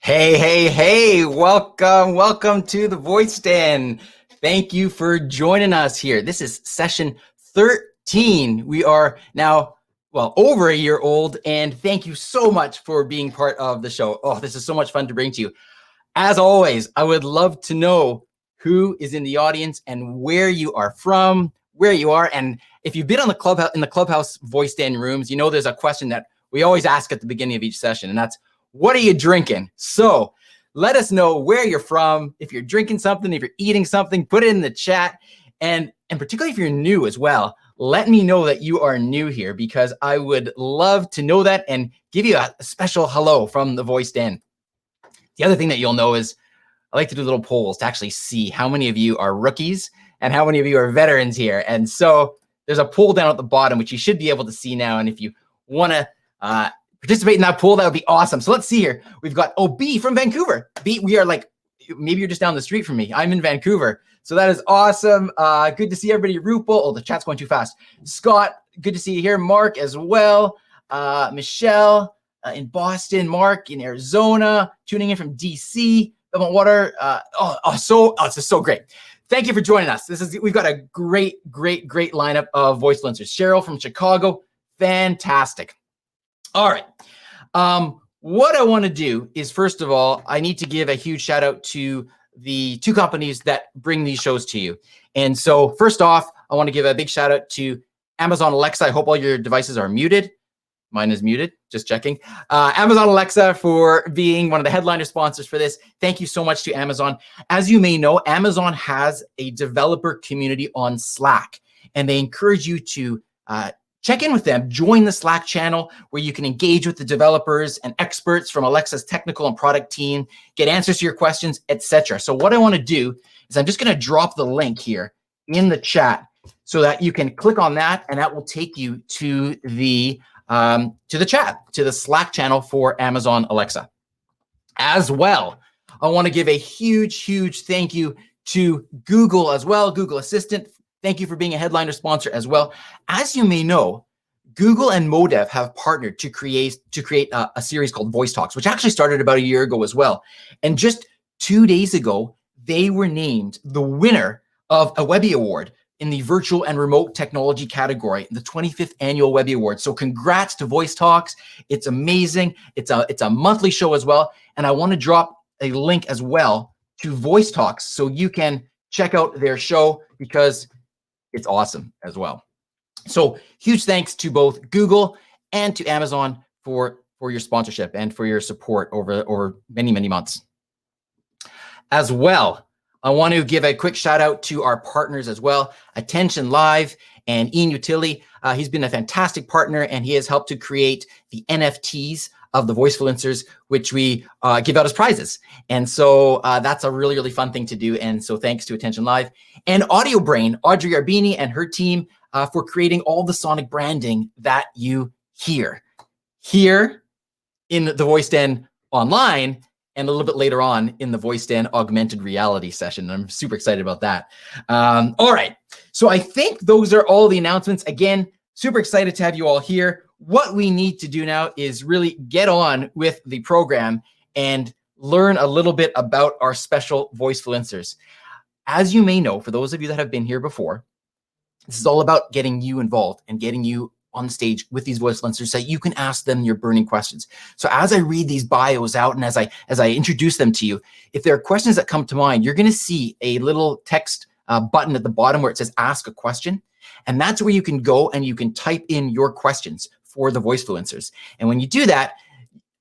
Hey, hey, hey, welcome to the Voice Den. Thank you for joining us here. This is session 13. We are now, over a year old, and thank you so much for being part of the show. Oh, this is so much fun to bring to you. As always, I would love to know who is in the audience and where you are from, where you are. And if you've been on the Clubhouse Voice Den rooms, you know there's a question that we always ask at the beginning of each session, and that's, what are you drinking? So let us know where you're from. If you're drinking something, if you're eating something, put it in the chat. And particularly if you're new as well, let me know that you are new here, because I would love to know that and give you a special hello from the Voice Den. The other thing that you'll know is I like to do little polls to actually see how many of you are rookies and how many of you are veterans here. And so there's a poll down at the bottom, which you should be able to see now. And if you want to participate in that poll, that would be awesome. So let's see here. We've got B from Vancouver. B, we are like, maybe you're just down the street from me. I'm in Vancouver. So that is awesome. Good to see everybody. Rupal, oh, the chat's going too fast. Scott, good to see you here. Mark as well. Michelle in Boston. Mark in Arizona. Tuning in from DC. Belmont Water. This is so great. Thank you for joining us. We've got a great lineup of voice influencers. Cheryl from Chicago. Fantastic. All right. What I want to do is, first of all, I need to give a huge shout out to the two companies that bring these shows to you. And so first off, I want to give a big shout out to Amazon Alexa. I hope all your devices are muted. Mine is muted, just checking. Amazon Alexa for being one of the headliner sponsors for this. Thank you so much to Amazon. As you may know, Amazon has a developer community on Slack, and they encourage you to check in with them, join the Slack channel where you can engage with the developers and experts from Alexa's technical and product team, get answers to your questions, etc. So what I want to do is I'm just going to drop the link here in the chat so that you can click on that, and that will take you to the chat, to the Slack channel for Amazon Alexa. As well, I want to give a huge thank you to Google as well, Google Assistant. Thank you for being a headliner sponsor as well. As you may know, Google and Modev have partnered to create a series called Voice Talks, which actually started about a year ago as well. And just 2 days ago, they were named the winner of a Webby Award in the virtual and remote technology category, the 25th annual Webby Award. So congrats to Voice Talks. It's amazing. It's a monthly show as well. And I want to drop a link as well to Voice Talks so you can check out their show, because it's awesome as well. So huge thanks to both Google and to Amazon for your sponsorship and for your support over many months. As well, I want to give a quick shout out to our partners as well, Attention Live and Ian Utility. He's been a fantastic partner, and he has helped to create the NFTs of the Voicefluencers, which we give out as prizes. And so that's a really fun thing to do. And so thanks to Attention Live and Audio Brain, Audrey Arbini and her team for creating all the sonic branding that you hear here in the Voice Den online, and a little bit later on in the Voice Den augmented reality session. I'm super excited about that. All right. So I think those are all the announcements. Again, super excited to have you all here. What we need to do now is really get on with the program and learn a little bit about our special voicefluencers. As you may know, for those of you that have been here before, this is all about getting you involved and getting you on stage with these voicefluencers so you can ask them your burning questions. So as I read these bios out and as I introduce them to you, if there are questions that come to mind, you're going to see a little text button at the bottom where it says ask a question. And that's where you can go and you can type in your questions for the voicefluencers. And when you do that,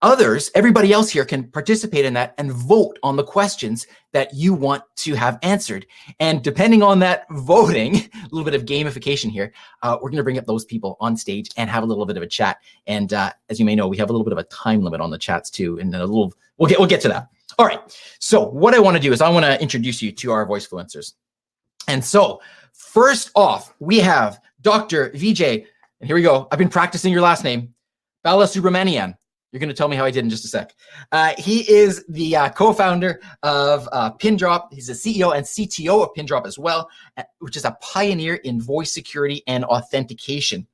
everybody else here can participate in that and vote on the questions that you want to have answered. And depending on that voting, a little bit of gamification here, we're going to bring up those people on stage and have a little bit of a chat. And as you may know, we have a little bit of a time limit on the chats too. And we'll get to that. All right. So what I want to do is I want to introduce you to our voicefluencers. And so first off, we have Dr. Vijay. And here we go. I've been practicing your last name, Balasubramaniyan. You're going to tell me how I did in just a sec. He is the co-founder of Pindrop. He's the CEO and CTO of Pindrop as well, which is a pioneer in voice security and authentication.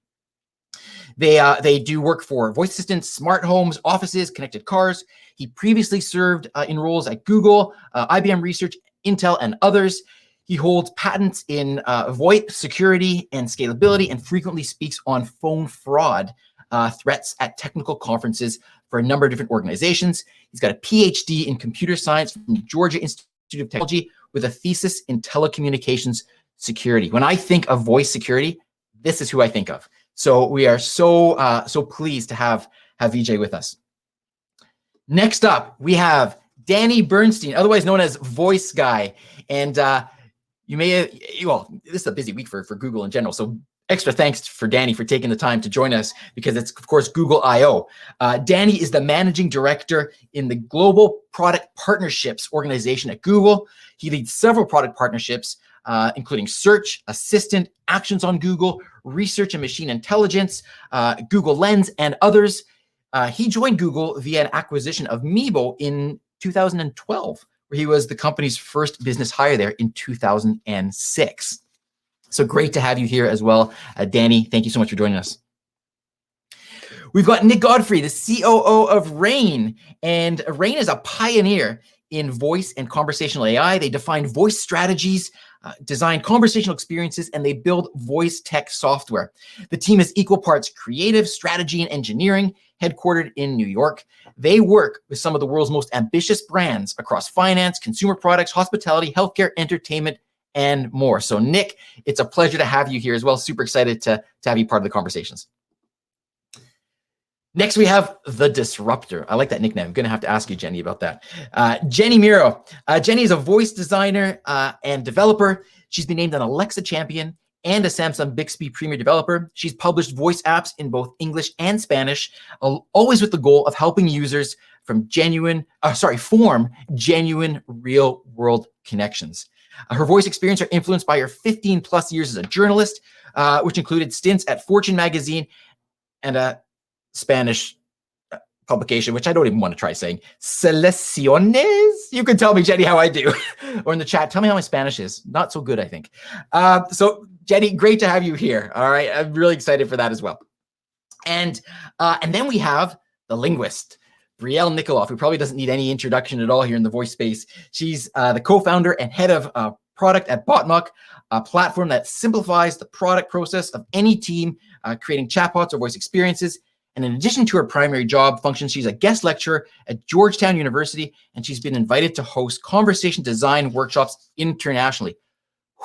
They do work for voice assistants, smart homes, offices, connected cars. He previously served in roles at Google, IBM Research, Intel, and others. He holds patents in VoIP, security, and scalability, and frequently speaks on phone fraud threats at technical conferences for a number of different organizations. He's got a PhD in computer science from Georgia Institute of Technology with a thesis in telecommunications security. When I think of voice security, this is who I think of. So we are so pleased to have Vijay with us. Next up, we have Danny Bernstein, otherwise known as Voice Guy. And you may, well, this is a busy week for Google in general. So extra thanks for Danny for taking the time to join us, because it's, of course, Google I/O. Danny is the managing director in the Global Product Partnerships organization at Google. He leads several product partnerships, including Search, Assistant, Actions on Google, Research and Machine Intelligence, Google Lens, and others. He joined Google via an acquisition of Mero in 2012, where he was the company's first business hire there in 2006. So great to have you here as well. Danny, thank you so much for joining us. We've got Nick Godfrey, the COO of Rain. And Rain is a pioneer in voice and conversational AI. They define voice strategies, design conversational experiences, and they build voice tech software. The team is equal parts creative, strategy, and engineering, headquartered in New York. They work with some of the world's most ambitious brands across finance, consumer products, hospitality, healthcare, entertainment, and more. So Nick, it's a pleasure to have you here as well. Super excited to have you part of the conversations. Next, we have the Disruptor. I like that nickname. I'm going to have to ask you, Jenny, about that. Jenny Mero. Jenny is a voice designer and developer. She's been named an Alexa champion and a Samsung Bixby Premier developer. She's published voice apps in both English and Spanish, always with the goal of helping users form genuine real-world connections. Her voice experience are influenced by her 15 plus years as a journalist, which included stints at Fortune magazine and a Spanish publication, which I don't even want to try saying, Selecciones. You can tell me, Jenny, how I do. Or in the chat, tell me how my Spanish is. Not so good, I think. So Jenny, great to have you here. All right, I'm really excited for that as well. And then we have the Linguist, Brielle Nickoloff, who probably doesn't need any introduction at all here in the voice space. She's the co-founder and head of product at Botmock, a platform that simplifies the product process of any team creating chatbots or voice experiences. And in addition to her primary job functions, she's a guest lecturer at Georgetown University, and she's been invited to host conversation design workshops internationally.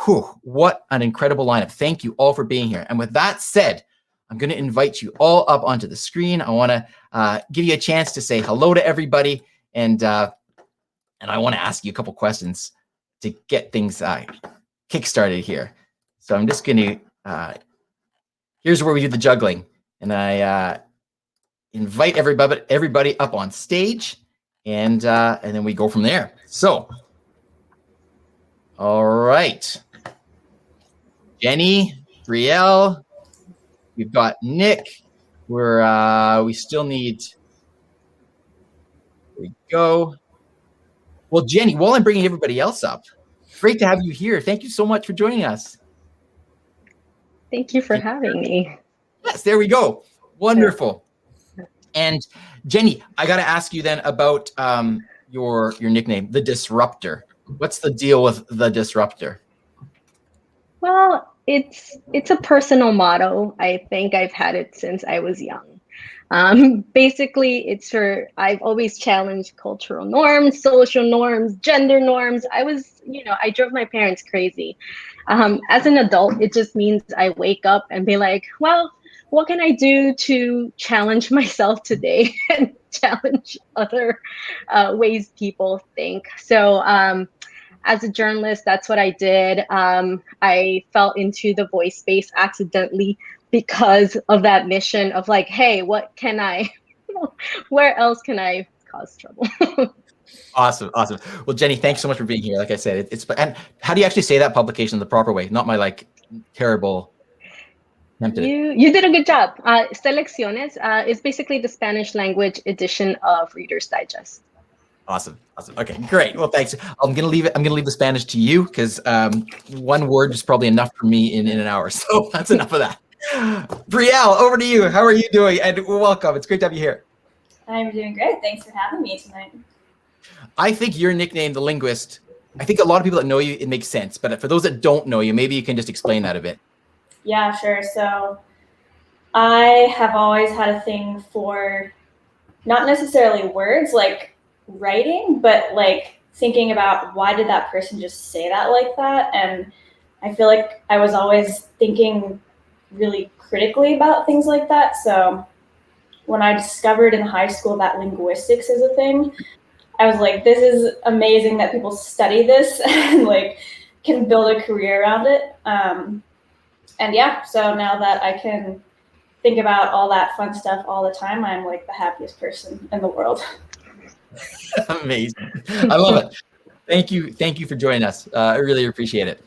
Whew, what an incredible lineup. Thank you all for being here. And with that said, I'm going to invite you all up onto the screen. I want to give you a chance to say hello to everybody, and I want to ask you a couple questions to get things kick-started here. So I'm just going to, here's where we do the juggling, and I invite everybody up on stage, and then we go from there. So, all right, Jenny, Brielle, we've got Nick. We still need. There we go. Well, Jenny, while I'm bringing everybody else up, great to have you here. Thank you so much for joining us. Thank you for having me. Yes, there we go. Wonderful. And Jenny, I got to ask you then about your nickname, the Disruptor. What's the deal with the Disruptor? Well, it's a personal motto. I think I've had it since I was young. Basically, I've always challenged cultural norms, social norms, gender norms. I drove my parents crazy. As an adult, it just means I wake up and be like, well, what can I do to challenge myself today and challenge other ways people think? So as a journalist, that's what I did. I fell into the voice space accidentally because of that mission of like, hey, where else can I cause trouble? Awesome. Well, Jenny, thanks so much for being here. Like I said, and how do you actually say that publication the proper way? Not my terrible. You did a good job. Selecciones is basically the Spanish language edition of Reader's Digest. Awesome. Okay, great. Well, thanks. I'm gonna leave the Spanish to you because one word is probably enough for me in an hour. So that's enough of that. Brielle, over to you. How are you doing? And welcome. It's great to have you here. I'm doing great. Thanks for having me tonight. I think your nickname, the Linguist, I think a lot of people that know you, it makes sense. But for those that don't know you, maybe you can just explain that a bit. Yeah, sure. So I have always had a thing for not necessarily words like writing, but like thinking about why did that person just say that like that? And I feel like I was always thinking really critically about things like that. So when I discovered in high school that linguistics is a thing, I was like, this is amazing that people study this and like can build a career around it. And yeah, so now that I can think about all that fun stuff all the time, I'm like the happiest person in the world. Amazing. I love it. Thank you for joining us. I really appreciate it.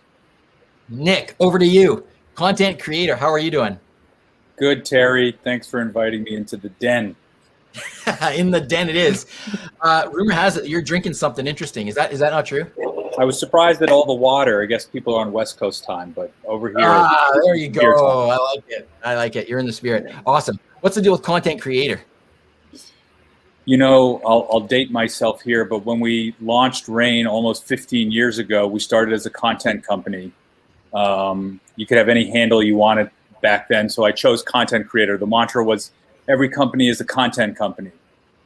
Nick, over to you. Content creator, how are you doing? Good, Teri. Thanks for inviting me into the den. In the den it is. Rumor has it you're drinking something interesting. Is that not true? I was surprised at all the water. I guess people are on West Coast time, but over here. There you go. I like it. You're in the spirit. Awesome. What's the deal with content creator? You know, I'll date myself here, but when we launched Rain almost 15 years ago, we started as a content company. You could have any handle you wanted back then, so I chose content creator. The mantra was every company is a content company.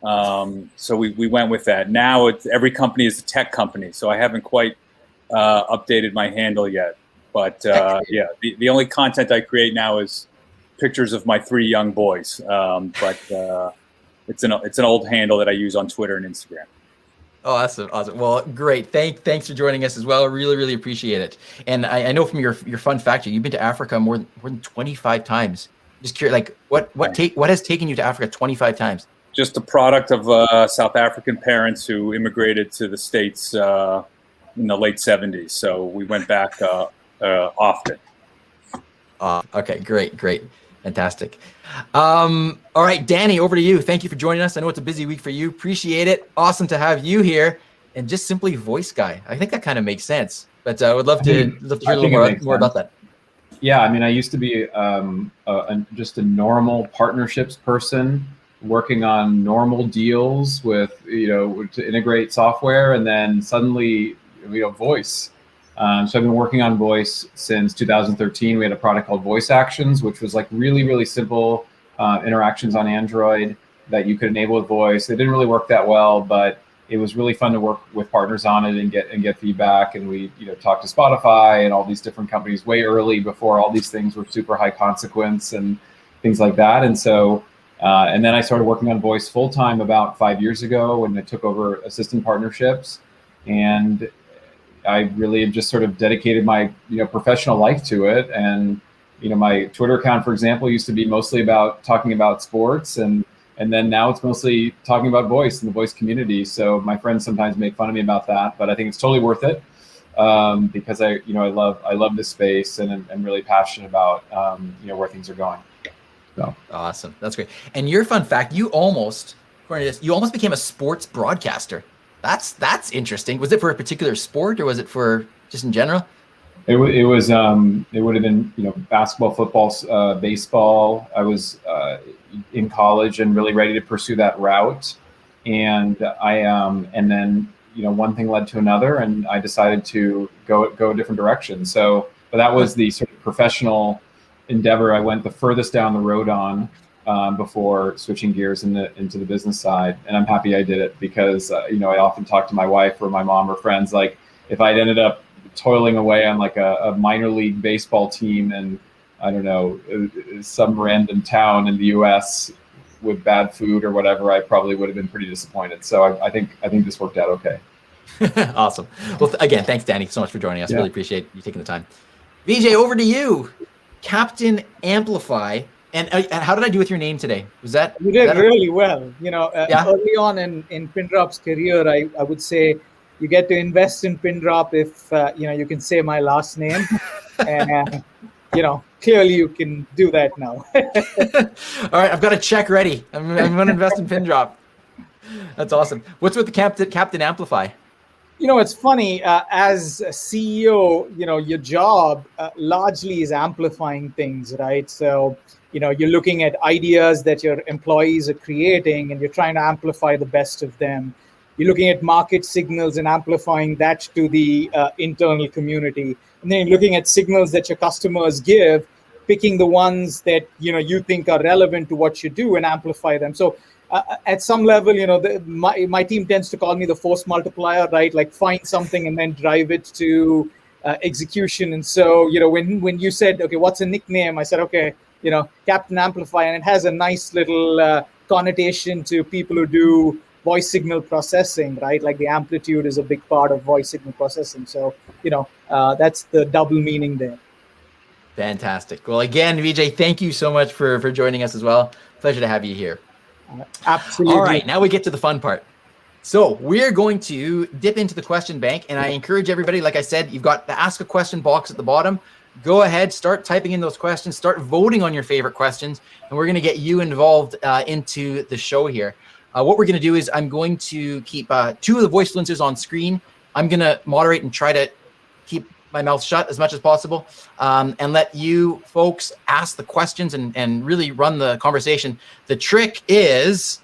So we went with that. Now it's every company is a tech company, so I haven't quite updated my handle yet. But yeah, the only content I create now is pictures of my 3 young boys. But it's an old handle that I use on Twitter and Instagram. Oh, awesome. Well, great. Thanks for joining us as well. Really appreciate it. And I know from your fun fact, you've been to Africa more than 25 times. Just curious, like what has taken you to Africa 25 times? Just a product of South African parents who immigrated to the States in the late 70s. So we went back often. Okay, great. Fantastic. All right, Danny, over to you. Thank you for joining us. I know it's a busy week for you. Appreciate it. Awesome to have you here. And just simply voice guy. I think that kind of makes sense. But I would love to hear a little more about that. Yeah, I mean, I used to be just a normal partnerships person, working on normal deals with, to integrate software, and then suddenly, voice. So I've been working on voice since 2013. We had a product called Voice Actions, which was like really simple interactions on Android that you could enable with voice. It didn't really work that well, but it was really fun to work with partners on it and get feedback. And we talked to Spotify and all these different companies way early before all these things were super high consequence and things like that. And so and then I started working on voice full time about 5 years ago when I took over assistant partnerships. And I really have just sort of dedicated my professional life to it. And my Twitter account, for example, used to be mostly about talking about sports, and then now it's mostly talking about voice and the voice community. So my friends sometimes make fun of me about that, but I think it's totally worth it because I love this space, and I'm really passionate about where things are going. So awesome, that's great. And your fun fact, you almost became a sports broadcaster. That's interesting. Was it for a particular sport, or was it for just in general? It was it would have been basketball, football, baseball. I was in college and really ready to pursue that route, and and then one thing led to another, and I decided to go a different direction. So, but that was the sort of professional endeavor I went the furthest down the road on before switching gears into the business side. And I'm happy I did it because I often talk to my wife or my mom or friends, like if I'd ended up toiling away on like a minor league baseball team and I don't know, some random town in the US with bad food or whatever, I probably would have been pretty disappointed. So I think this worked out okay. Awesome. Well, again, thanks, Danny, so much for joining us. Yeah. Really appreciate you taking the time. Vijay, over to you. Captain Amplify. And how did I do with your name today? You did really well. Early on in Pindrop's career, I would say you get to invest in Pindrop if you can say my last name, and clearly you can do that now. All right, I've got a check ready. I'm going to invest in Pindrop. That's awesome. What's with the Captain Amplify? It's funny, as a CEO, your job largely is amplifying things, right? So, you're looking at ideas that your employees are creating and you're trying to amplify the best of them. You're looking at market signals and amplifying that to the internal community. And then you're looking at signals that your customers give, picking the ones that, you think are relevant to what you do and amplify them. So at some level, my team tends to call me the force multiplier, right? Like find something and then drive it to execution. And so, when you said, okay, what's a nickname? I said, okay, Captain Amplify, and it has a nice little connotation to people who do voice signal processing, right? Like the amplitude is a big part of voice signal processing. So, that's the double meaning there. Fantastic. Well, again, Vijay, thank you so much for joining us as well. Pleasure to have you here. Absolutely. All right, now we get to the fun part. So we're going to dip into the question bank, and I encourage everybody, like I said, you've got the ask a question box at the bottom. Go ahead, start typing in those questions, start voting on your favorite questions, and we're going to get you involved into the show here. What we're going to do is I'm going to keep two of the Voicefluencers on screen. I'm going to moderate and try to keep my mouth shut as much as possible, and let you folks ask the questions and really run the conversation. The trick is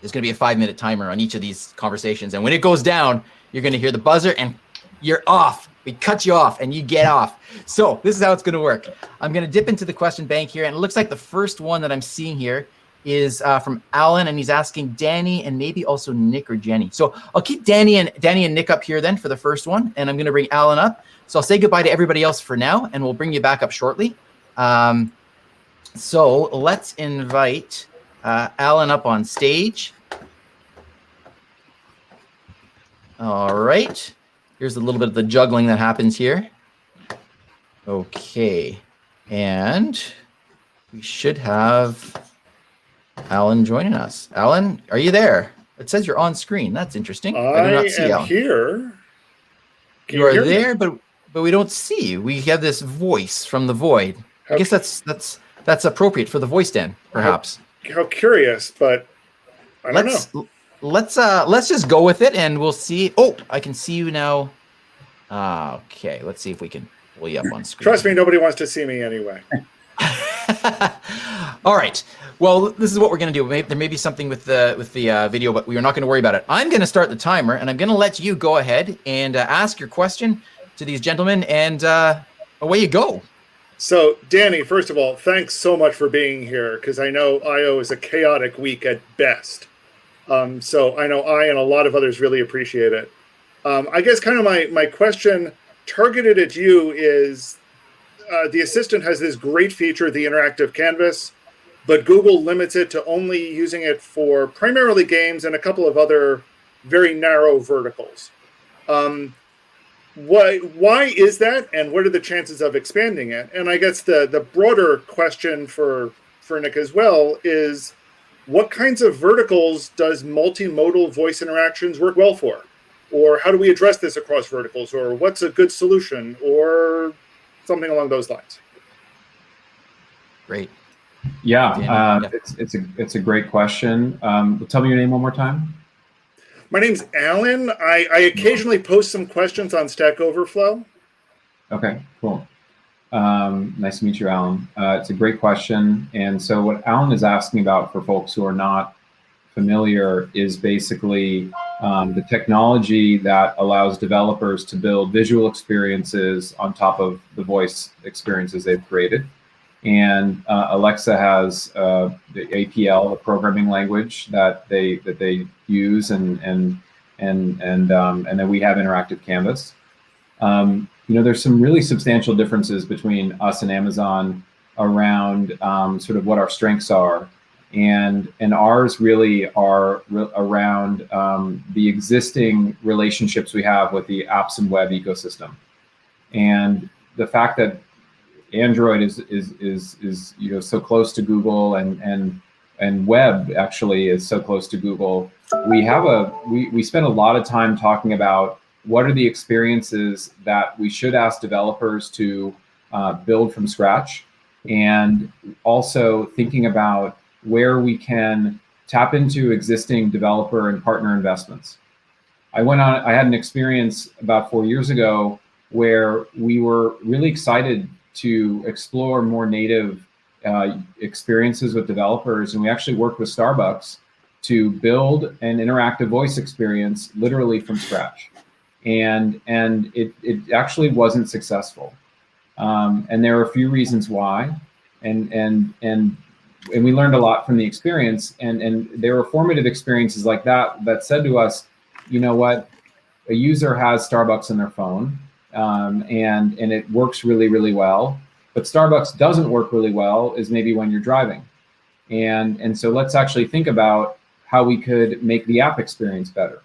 there's going to be a 5-minute timer on each of these conversations. And when it goes down, you're going to hear the buzzer and you're off. We cut you off and you get off. So this is how it's going to work. I'm going to dip into the question bank here. And it looks like the first one that I'm seeing here is from Alan, and he's asking Danny and maybe also Nick or Jenny. So I'll keep Danny and Nick up here then for the first one, and I'm going to bring Alan up. So I'll say goodbye to everybody else for now, and we'll bring you back up shortly. So let's invite Alan up on stage. All right. Here's a little bit of the juggling that happens here. Okay. And we should have Alan joining us. Alan, are you there? It says you're on screen. That's interesting. I do not see Alan. Here. You are there, but we don't see you. We have this voice from the void. I guess that's appropriate for the voice den, perhaps. How curious, but I don't know. Let's just go with it, and we'll see. Oh, I can see you now. Okay, let's see if we can pull you up on screen. Trust me, nobody wants to see me anyway. All right. Well, this is what we're going to do. There may be something with the video, but we are not going to worry about it. I'm going to start the timer, and I'm going to let you go ahead and ask your question to these gentlemen, and away you go. So, Danny, first of all, thanks so much for being here, because I know I/O is a chaotic week at best. So I know I and a lot of others really appreciate it. I guess kind of my question targeted at you is, the Assistant has this great feature, the interactive canvas, but Google limits it to only using it for primarily games and a couple of other very narrow verticals. Why is that, and what are the chances of expanding it? And I guess the broader question for Nick as well is, what kinds of verticals does multimodal voice interactions work well for? Or how do we address this across verticals? Or what's a good solution? Or something along those lines? Great. Yeah, it's a great question. Tell me your name one more time. My name's Alan. I occasionally post some questions on Stack Overflow. Okay, cool. Nice to meet you, Alan. It's a great question. And so what Alan is asking about, for folks who are not familiar, is basically the technology that allows developers to build visual experiences on top of the voice experiences they've created. And Alexa has the APL, a programming language that they use, and then we have interactive canvas. There's some really substantial differences between us and Amazon around sort of what our strengths are, and ours really are around the existing relationships we have with the apps and web ecosystem, and the fact that Android is so close to Google, and web actually is so close to Google. We spend a lot of time talking about what are the experiences that we should ask developers to build from scratch, and also thinking about where we can tap into existing developer and partner investments. I had an experience about 4 years ago where we were really excited to explore more native experiences with developers. And we actually worked with Starbucks to build an interactive voice experience literally from scratch. And it actually wasn't successful. And there are a few reasons why. And we learned a lot from the experience. And there were formative experiences like that said to us, you know what, a user has Starbucks in their phone, and it works really, really well. But Starbucks doesn't work really well is maybe when you're driving. And so let's actually think about how we could make the app experience better.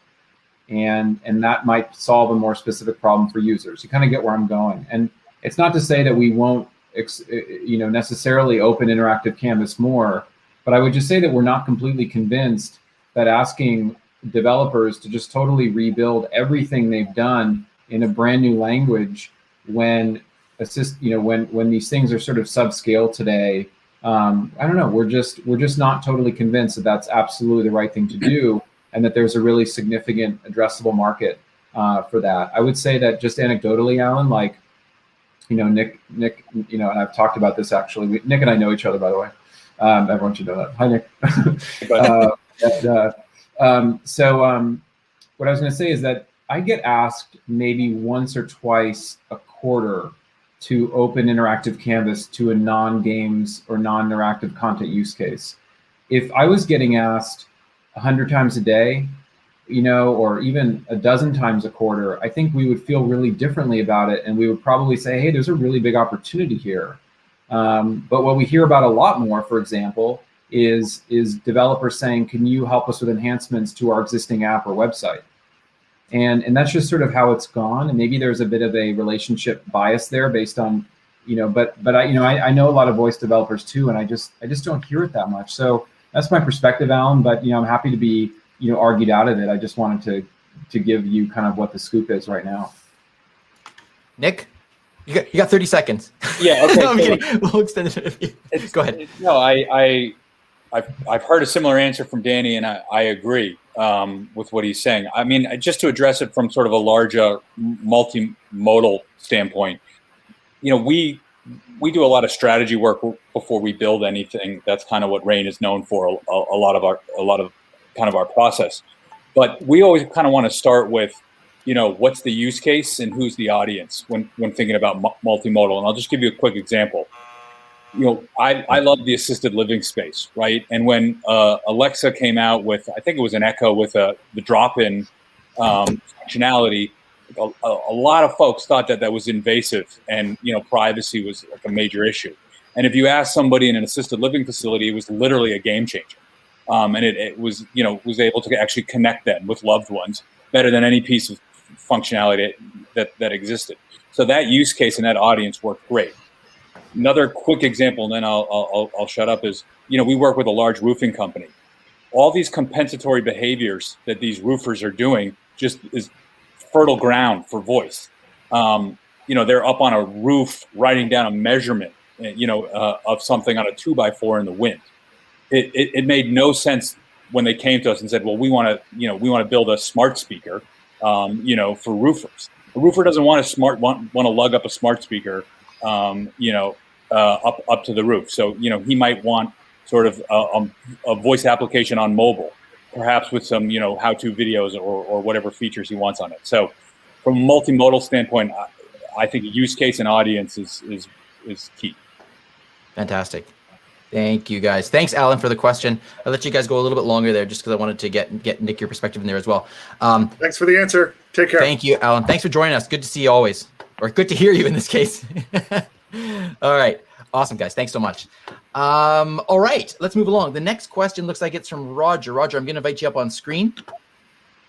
And that might solve a more specific problem for users. You kind of get where I'm going. And it's not to say that we won't necessarily open interactive canvas more, but I would just say that we're not completely convinced that asking developers to just totally rebuild everything they've done in a brand new language when these things are sort of subscale today, I don't know, we're just not totally convinced that that's absolutely the right thing to do, and that there's a really significant addressable market for that. I would say that just anecdotally, Alan, like, Nick, and I've talked about this actually. Nick and I know each other, by the way. Everyone should know that. Hi, Nick. What I was going to say is that I get asked maybe once or twice a quarter to open interactive canvas to a non-games or non-interactive content use case. If I was getting asked 100 times a day, or even a dozen times a quarter, I think we would feel really differently about it. And we would probably say, hey, there's a really big opportunity here. But what we hear about a lot more, for example, is developers saying, can you help us with enhancements to our existing app or website? And that's just sort of how it's gone. And maybe there's a bit of a relationship bias there based on, but I know a lot of voice developers too, and I just don't hear it that much. So that's my perspective, Alan, but I'm happy to be argued out of it. I just wanted to give you kind of what the scoop is right now. Nick, you got 30 seconds. Yeah. Okay. No, I'm kidding. We'll extend it. Go ahead. No, I've heard a similar answer from Danny, and I agree with what he's saying. I mean, just to address it from sort of a larger multimodal standpoint, we do a lot of strategy work before we build anything. That's kind of what Rain is known for. A lot of kind of our process, but we always kind of want to start with, what's the use case and who's the audience when thinking about multimodal. And I'll just give you a quick example. I love the assisted living space, right? And when Alexa came out with, I think it was an Echo with the drop-in functionality, a lot of folks thought that was invasive, and privacy was like a major issue. And if you ask somebody in an assisted living facility, it was literally a game changer. And it was, was able to actually connect them with loved ones better than any piece of functionality that existed. So that use case and that audience worked great. Another quick example, and then I'll shut up, is, we work with a large roofing company. All these compensatory behaviors that these roofers are doing just is fertile ground for voice. They're up on a roof writing down a measurement, of something on a 2x4 in the wind. It made no sense when they came to us and said, well, we want to build a smart speaker, for roofers. A roofer doesn't want to lug up a smart speaker, up to the roof. So, he might want sort of a voice application on mobile, perhaps with some, how-to videos or whatever features he wants on it. So from a multimodal standpoint, I think use case and audience is key. Fantastic. Thank you, guys. Thanks, Alan, for the question. I'll let you guys go a little bit longer there just because I wanted to get Nick, your perspective in there as well. Thanks for the answer. Take care. Thank you, Alan. Thanks for joining us. Good to see you always, or good to hear you in this case. All right. Awesome, guys. Thanks so much. All right. Let's move along. The next question looks like it's from Roger. Roger, I'm going to invite you up on screen.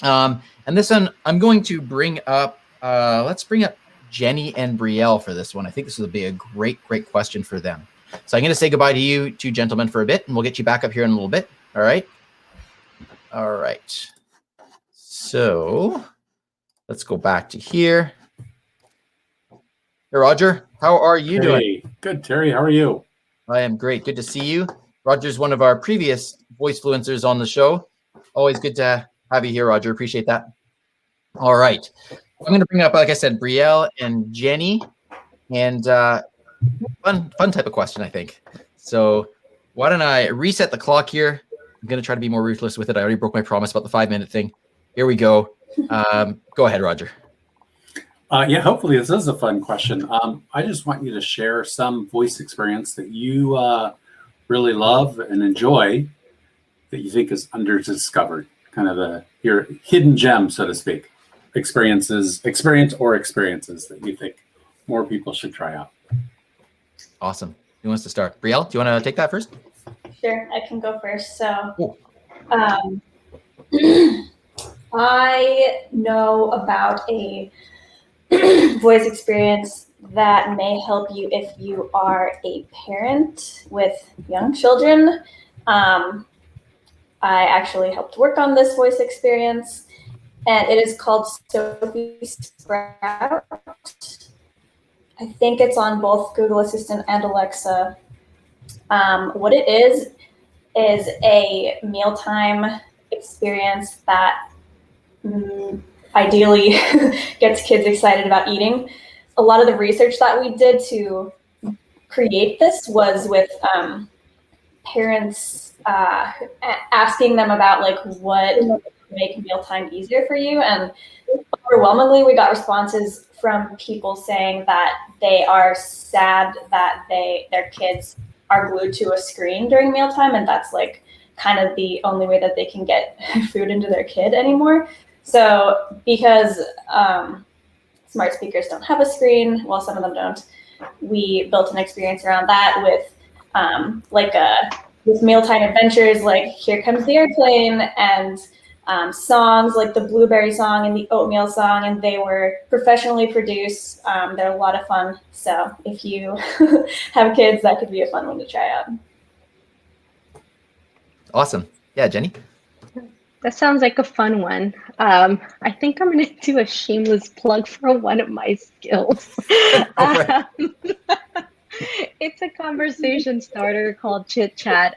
And this one, I'm going to bring up, let's bring up Jenny and Brielle for this one. I think this will be a great question for them. So I'm going to say goodbye to you two gentlemen for a bit, and we'll get you back up here in a little bit. All right. All right. So let's go back to here. Hey, Roger, how are you doing? Good, Terry. How are you? I am great. Good to see you. Roger's one of our previous Voicefluencers on the show. Always good to have you here, Roger. Appreciate that. All right. I'm going to bring up, like I said, Brielle and Jenny, and fun type of question, I think. So why don't I reset the clock here? I'm going to try to be more ruthless with it. I already broke my promise about the 5-minute thing. Here we go. Go ahead, Roger. Yeah, hopefully this is a fun question. I just want you to share some voice experience that you really love and enjoy that you think is underdiscovered, kind of your hidden gem, so to speak. Experience or experiences that you think more people should try out. Awesome. Who wants to start? Brielle, do you want to take that first? Sure, I can go first. So I know about a voice experience that may help you if you are a parent with young children. I actually helped work on this voice experience, and it is called Sophie Sprout. I think it's on both Google Assistant and Alexa. What it is a mealtime experience that ideally gets kids excited about eating. A lot of the research that we did to create this was with parents asking them about like what would make mealtime easier for you, and overwhelmingly we got responses from people saying that they are sad that their kids are glued to a screen during mealtime, and that's like kind of the only way that they can get food into their kid anymore. So because smart speakers don't have a screen, well, some of them don't, we built an experience around that with with mealtime adventures like Here Comes the Airplane, and songs like the Blueberry song and the Oatmeal song, and they were professionally produced. They're a lot of fun. So if you have kids, that could be a fun one to try out. Awesome. Yeah, Jenny? That sounds like a fun one. I think I'm going to do a shameless plug for one of my skills. It's a conversation starter called Chit Chat.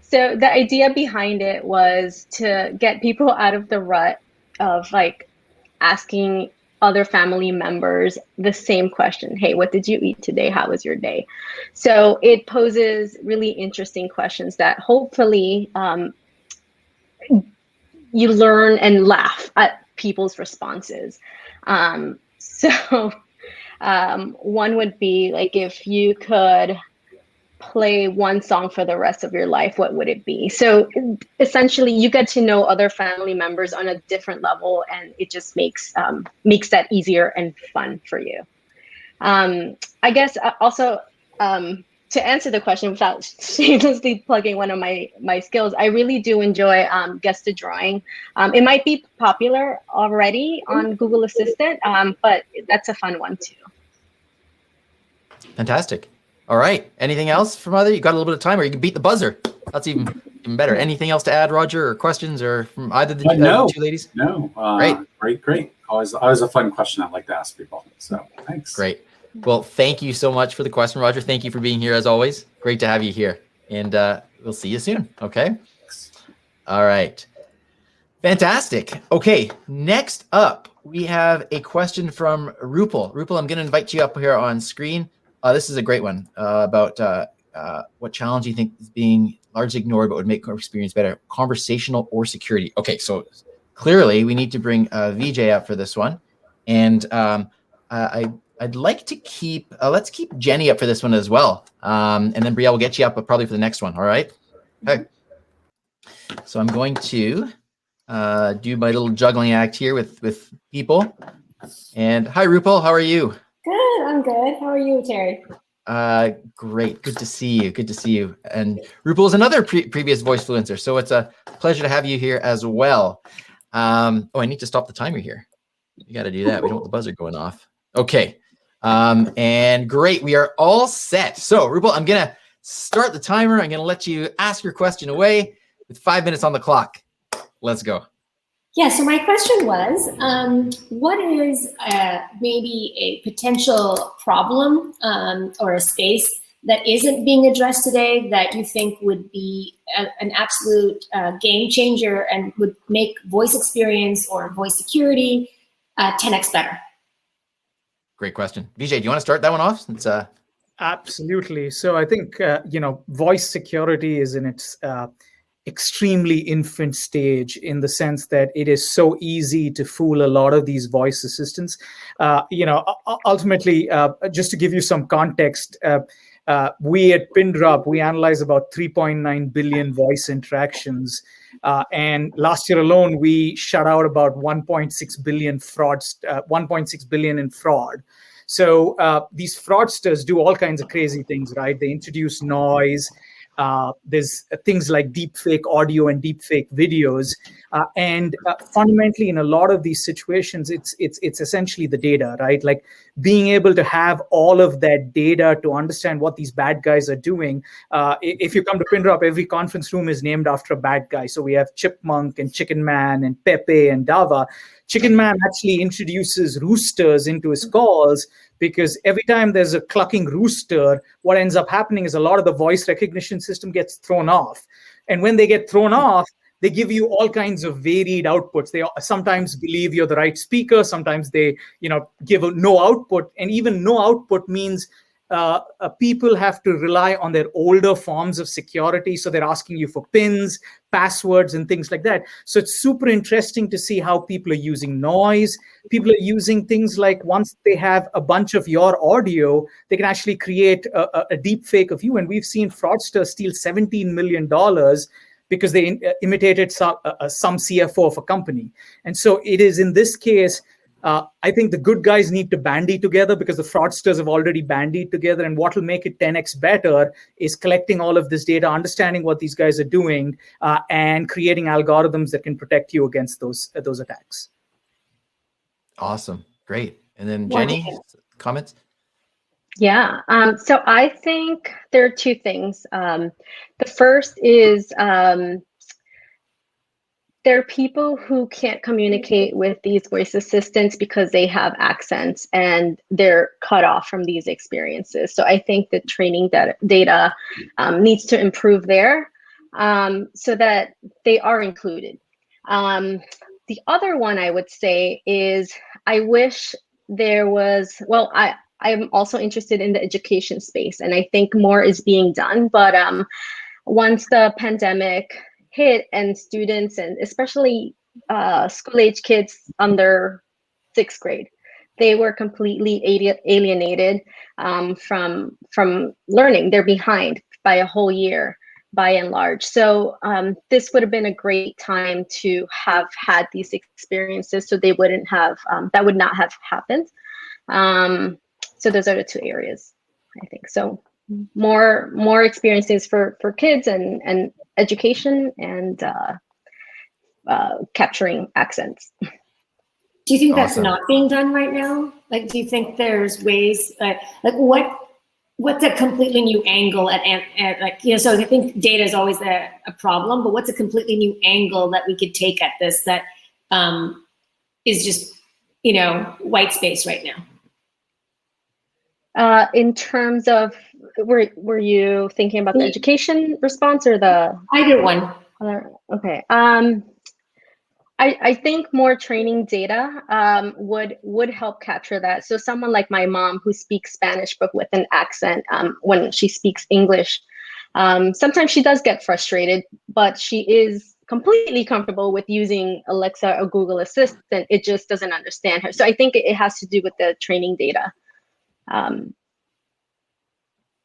So the idea behind it was to get people out of the rut of like asking other family members the same question. Hey, what did you eat today? How was your day? So it poses really interesting questions that hopefully you learn and laugh at people's responses. So one would be like, if you could play one song for the rest of your life, what would it be? So essentially you get to know other family members on a different level, and it just makes that easier and fun for you. I guess also to answer the question without shamelessly plugging one of my skills, I really do enjoy guest drawing. It might be popular already on Google Assistant, but that's a fun one too. Fantastic. All right. Anything else from either? You got a little bit of time, or you can beat the buzzer. That's even better. Anything else to add, Roger, or questions, or from either the two ladies? No. Great. Always a fun question I like to ask people. So thanks. Great. Well, thank you so much for the question, Roger. Thank you for being here as always. Great to have you here, and we'll see you soon. Okay. All right. Fantastic. Okay. Next up, we have a question from Rupal. Rupal, I'm going to invite you up here on screen. This is a great one about what challenge you think is being largely ignored but would make our experience better, conversational or security. Okay, so clearly we need to bring Vijay up for this one. And I'd like to keep, let's keep Jenny up for this one as well. And then Brielle will get you up probably for the next one, all right? Okay. So I'm going to do my little juggling act here with people. And hi, Rupal, how are you? Good, I'm good. How are you, Teri? Great. Good to see you. Good to see you. And Rupal is another previous Voicefluencer, so it's a pleasure to have you here as well. I need to stop the timer here. You got to do that. We don't want the buzzer going off. Okay. And great. We are all set. So, Rupal, I'm going to start the timer. I'm going to let you ask your question away with 5 minutes on the clock. Let's go. Yeah, so my question was, what is maybe a potential problem or a space that isn't being addressed today that you think would be an absolute game changer and would make voice experience or voice security 10x better? Great question. Vijay, do you want to start that one off? Since, Absolutely. So I think, voice security is in its extremely infant stage, in the sense that it is so easy to fool a lot of these voice assistants. Ultimately, just to give you some context, we at Pindrop, we analyze about 3.9 billion voice interactions. And last year alone, we shut out about 1.6 billion frauds, 1.6 billion in fraud. So these fraudsters do all kinds of crazy things, right? They introduce noise. There's things like deepfake audio and deepfake videos, and fundamentally, in a lot of these situations, it's essentially the data, right? Like being able to have all of that data to understand what these bad guys are doing. If you come to Pindrop, every conference room is named after a bad guy. So we have Chipmunk and Chicken Man and Pepe and Dava. Chicken Man actually introduces roosters into his calls, because every time there's a clucking rooster, what ends up happening is a lot of the voice recognition system gets thrown off. And when they get thrown off, they give you all kinds of varied outputs. They sometimes believe you're the right speaker. Sometimes they, give a no output. And even no output means people have to rely on their older forms of security. So they're asking you for pins, passwords, and things like that. So it's super interesting to see how people are using noise. People are using things like, once they have a bunch of your audio, they can actually create a deep fake of you. And we've seen fraudsters steal $17 million because they imitated some CFO of a company. And so it is, in this case, I think the good guys need to bandy together, because the fraudsters have already bandied together. And what will make it 10x better is collecting all of this data, understanding what these guys are doing, and creating algorithms that can protect you against those attacks. awesome. Great. And then Jenny, comments? Yeah. So I think there are two things. The first is there are people who can't communicate with these voice assistants because they have accents and they're cut off from these experiences. So I think the training data needs to improve there, so that they are included. The other one I would say is, I wish there was, I'm also interested in the education space, and I think more is being done. But once the pandemic hit, and students, and especially school-age kids under 6th grade, they were completely alienated from learning. They're behind by a whole year, by and large. So this would have been a great time to have had these experiences, so they wouldn't have, that would not have happened. So those are the two areas, I think. So more experiences for kids, and education, and capturing accents. Do you think that's Awesome. not being done right now? Like, do you think there's ways, what's a completely new angle at so I think data is always a problem, but what's a completely new angle that we could take at this that is just, white space right now? In terms of, were you thinking about the education response or the? Either one. Okay. I think more training data would help capture that. So someone like my mom, who speaks Spanish but with an accent, when she speaks English, sometimes she does get frustrated, but she is completely comfortable with using Alexa or Google Assistant. It just doesn't understand her. So I think it has to do with the training data.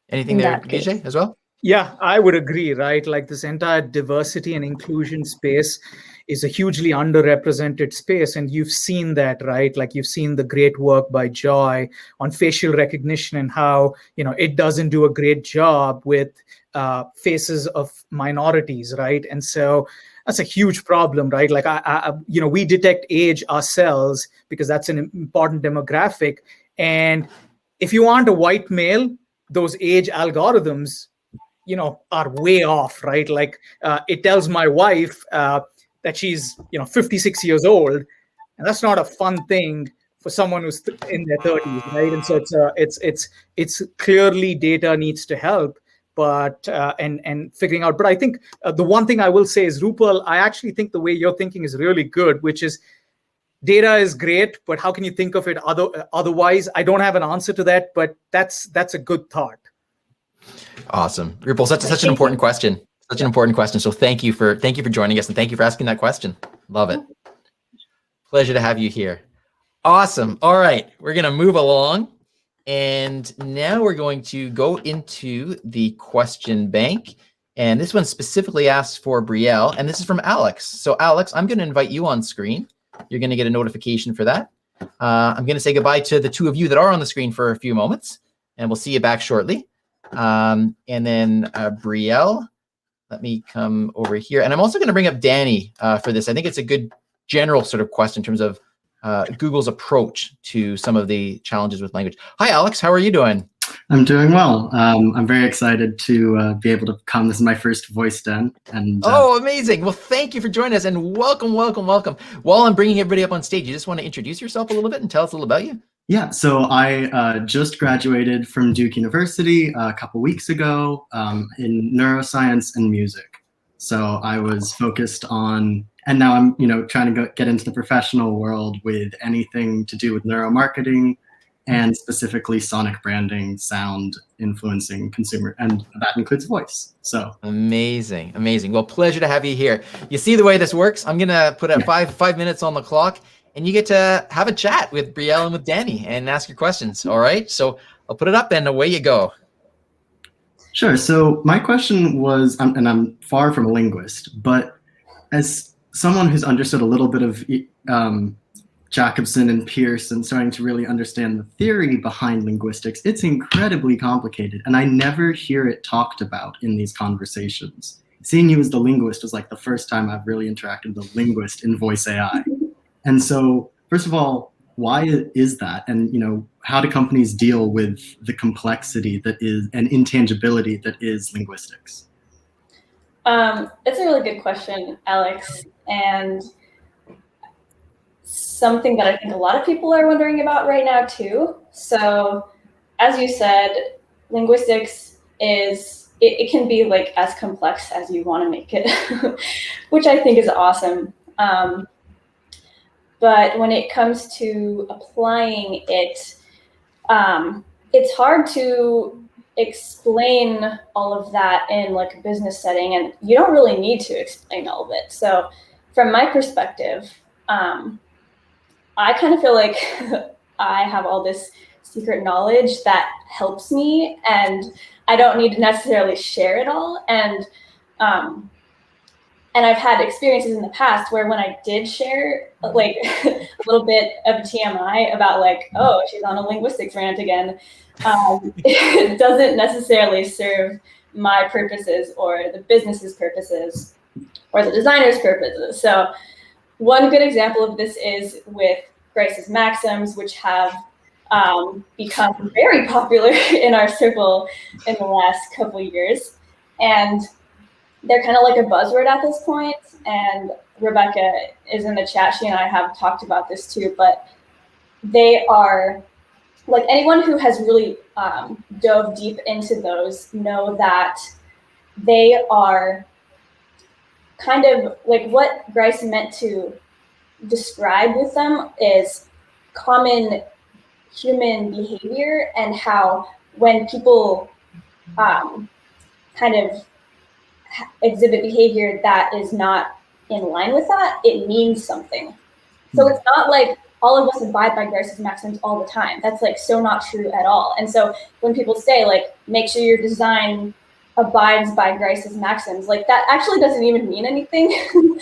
Anything there, Vijay, as well? Yeah, I would agree, right? Like, this entire diversity and inclusion space is a hugely underrepresented space. And you've seen that, right? Like, you've seen the great work by Joy on facial recognition, and how, it doesn't do a great job with faces of minorities, right? And so that's a huge problem, right? Like, we detect age ourselves because that's an important demographic. And if you want a white male, those age algorithms, are way off, right? Like, it tells my wife that she's, 56 years old, and that's not a fun thing for someone who's in their 30s, right? And so it's clearly data needs to help, but and figuring out. But I think the one thing I will say is, Rupal, I actually think the way you're thinking is really good, which is data is great, but how can you think of it otherwise? I don't have an answer to that, but that's a good thought. Awesome, Rupal, such an important question. Such an important question. So thank you for joining us, and thank you for asking that question. Love it. Pleasure to have you here. Awesome. All right, we're gonna move along, and now we're going to go into the question bank. And this one specifically asks for Brielle, and this is from Alex. So Alex, I'm gonna invite you on screen. You're gonna get a notification for that. I'm gonna say goodbye to the two of you that are on the screen for a few moments, and we'll see you back shortly. And then Brielle, let me come over here. And I'm also gonna bring up Danny for this. I think it's a good general sort of question in terms of Google's approach to some of the challenges with language. Hi, Alex. How are you doing? I'm doing well. I'm very excited to be able to come. This is my first voice den. And oh, amazing. Well, thank you for joining us, and welcome, welcome, welcome. While I'm bringing everybody up on stage, you just want to introduce yourself a little bit and tell us a little about you? Yeah, so I just graduated from Duke University a couple weeks ago in neuroscience and music. So I was focused on, and now I'm trying to get into the professional world with anything to do with neuromarketing, and specifically sonic branding, sound influencing consumer, and that includes voice. So amazing, amazing. Well, pleasure to have you here. You see the way this works? I'm gonna put a five minutes on the clock, and you get to have a chat with Brielle and with Danny and ask your questions. All right, so I'll put it up and away you go. Sure. So my question was, and I'm far from a linguist, but as someone who's understood a little bit of Jacobson and Pearce and starting to really understand the theory behind linguistics, it's incredibly complicated, and I never hear it talked about in these conversations. Seeing you as the linguist was like the first time I've really interacted with a linguist in voice AI. And so, first of all, why is that? And how do companies deal with the complexity that is and intangibility that is linguistics? It's a really good question, Alex, and something that I think a lot of people are wondering about right now too. So, as you said, linguistics it can be like as complex as you want to make it, which I think is awesome. But when it comes to applying it, it's hard to explain all of that in like a business setting, and you don't really need to explain all of it. So from my perspective, I kind of feel like I have all this secret knowledge that helps me, and I don't need to necessarily share it all. And I've had experiences in the past where when I did share like a little bit of TMI about like, oh, she's on a linguistics rant again, it doesn't necessarily serve my purposes or the business's purposes or the designer's purposes. So one good example of this is with Grice's maxims, which have become very popular in our circle in the last couple of years. And they're kind of like a buzzword at this point, and Rebecca is in the chat. She and I have talked about this too, but they are, like, anyone who has really dove deep into those know that they are kind of like what Grice meant to describe with them is common human behavior, and how when people kind of exhibit behavior that is not in line with that, it means something. So it's not like all of us abide by Grice's maxims all the time. That's like so not true at all. And so when people say like, make sure your design abides by Grice's maxims, like that actually doesn't even mean anything.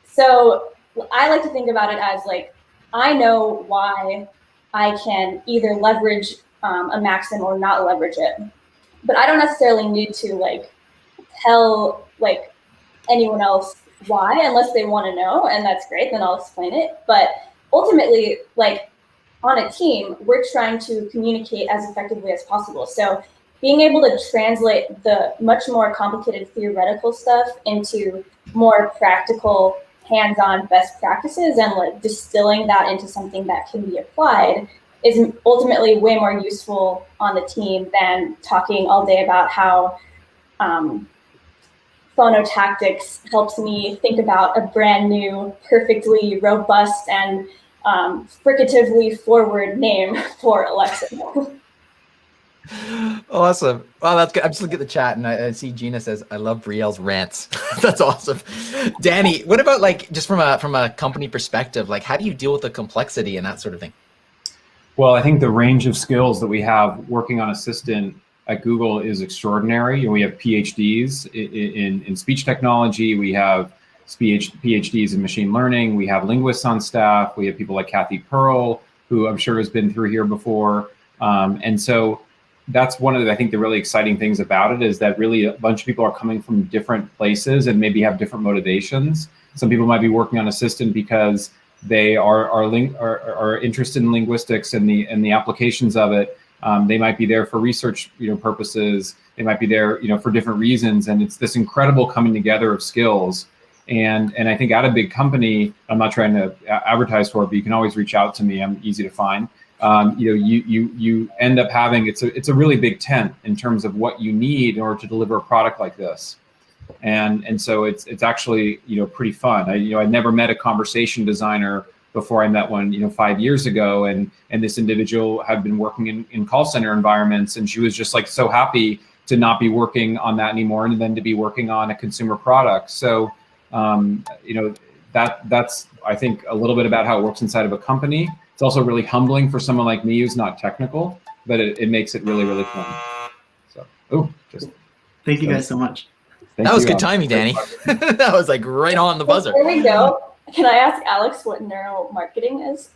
So I like to think about it as like, I know why I can either leverage a maxim or not leverage it, but I don't necessarily need to like tell like anyone else why, unless they want to know, and that's great, then I'll explain it. But ultimately, like on a team, we're trying to communicate as effectively as possible. So being able to translate the much more complicated theoretical stuff into more practical, hands-on best practices and like distilling that into something that can be applied is ultimately way more useful on the team than talking all day about how phonotactics helps me think about a brand new, perfectly robust and fricatively forward name for Alexa. Awesome. Well, that's good. I'm just looking at the chat and I see Gina says, I love Brielle's rants. That's awesome. Danny, what about like just from a company perspective, like how do you deal with the complexity and that sort of thing? Well, I think the range of skills that we have working on Assistant at Google is extraordinary. We have PhDs in speech technology. We have PhDs in machine learning. We have linguists on staff. We have people like Kathy Pearl, who I'm sure has been through here before. And so that's one of the, I think the really exciting things about it is that really a bunch of people are coming from different places and maybe have different motivations. Some people might be working on Assistant because they are interested in linguistics and the applications of it. They might be there for research, purposes. They might be there, for different reasons. And it's this incredible coming together of skills. And I think at a big company, I'm not trying to advertise for it, but you can always reach out to me. I'm easy to find. You end up having, it's a really big tent in terms of what you need in order to deliver a product like this. And so it's actually, pretty fun. I never met a conversation designer before I met one, 5 years ago. And this individual had been working in call center environments, and she was just like so happy to not be working on that anymore and then to be working on a consumer product. So, that's, I think, a little bit about how it works inside of a company. It's also really humbling for someone like me who's not technical, but it makes it really, really fun. So, thank you guys so much. That was good timing, Danny. That was like right on the buzzer. There we go. Can I ask Alex what neuromarketing is?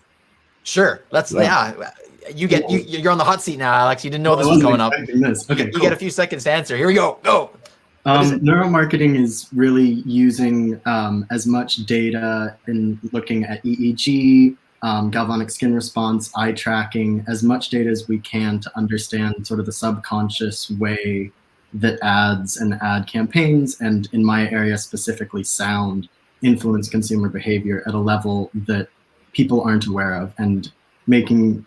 Sure. You're on the hot seat now, Alex. You didn't know this was coming up. Okay, you get a few seconds to answer. Here we go. Go. Neuromarketing is really using as much data in looking at EEG, galvanic skin response, eye tracking, as much data as we can to understand sort of the subconscious way that ads and ad campaigns, and in my area specifically sound, influence consumer behavior at a level that people aren't aware of, and making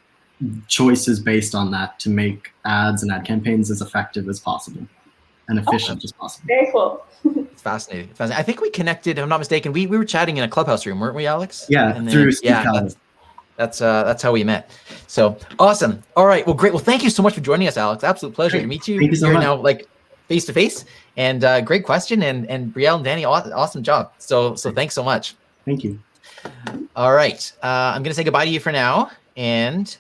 choices based on that to make ads and ad campaigns as effective as possible and efficient as possible. Very cool. It's fascinating. I think we connected, if I'm not mistaken, we were chatting in a Clubhouse room, weren't we, Alex? Yeah, through Steve Collins. That's how we met. So awesome. All right. Well, great. Well, thank you so much for joining us, Alex. Absolute pleasure to meet you. Thank you so much. Now, like face to face, and great question. And Brielle and Danny, awesome job. So thanks so much. Thank you. All right. I'm going to say goodbye to you for now. And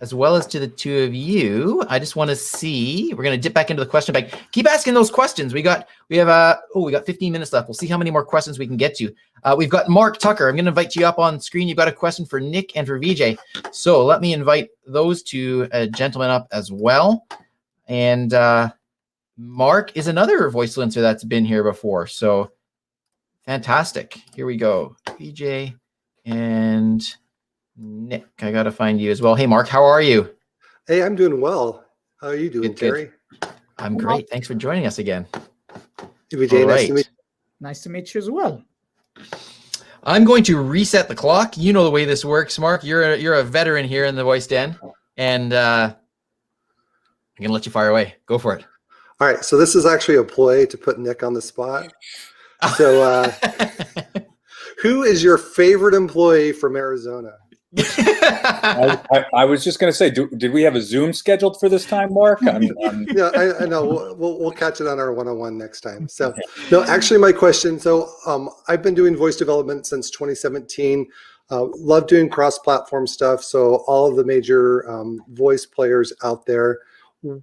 as well as to the two of you, I just want to see, we're going to dip back into the question bank. Keep asking those questions. We got 15 minutes left. We'll see how many more questions we can get to. We've got Mark Tucker. I'm going to invite you up on screen. You've got a question for Nick and for Vijay. So let me invite those two gentlemen up as well. And Mark is another voicefluencer that's been here before. So fantastic. Here we go. Vijay and Nick, I got to find you as well. Hey, Mark, how are you? Hey, I'm doing well. How are you doing, Teri? I'm great. Thanks for joining us again. Hey, Vijay, nice to meet you. Nice to meet you as well. I'm going to reset the clock. You know the way this works, Mark. You're a veteran here in the Voice Den, and I'm going to let you fire away. Go for it. All right. So this is actually a ploy to put Nick on the spot. So who is your favorite employee from Arizona? I was just going to say, did we have a Zoom scheduled for this time, Mark? Yeah, I know. We'll catch it on our one-on-one next time. So, no, actually, my question. So, I've been doing voice development since 2017. Love doing cross-platform stuff. So, all of the major voice players out there.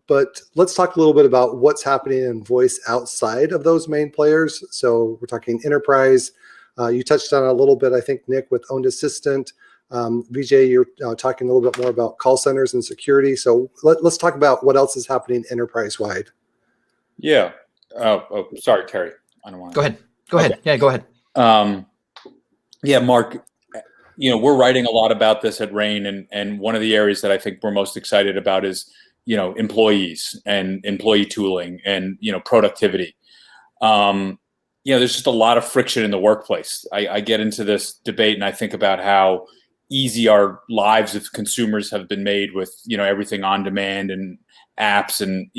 But let's talk a little bit about what's happening in voice outside of those main players. So, we're talking enterprise. You touched on it a little bit, I think, Nick, with Owned Assistant. Vijay, you're talking a little bit more about call centers and security. So let's talk about what else is happening enterprise-wide. Yeah. Oh, sorry, Teri. I don't want to. Go ahead. Yeah, go ahead. Yeah, Mark, we're writing a lot about this at Rain, and one of the areas that I think we're most excited about is, employees and employee tooling and, productivity. there's just a lot of friction in the workplace. I get into this debate and I think about how easy our lives as consumers have been made with, everything on demand and apps. And,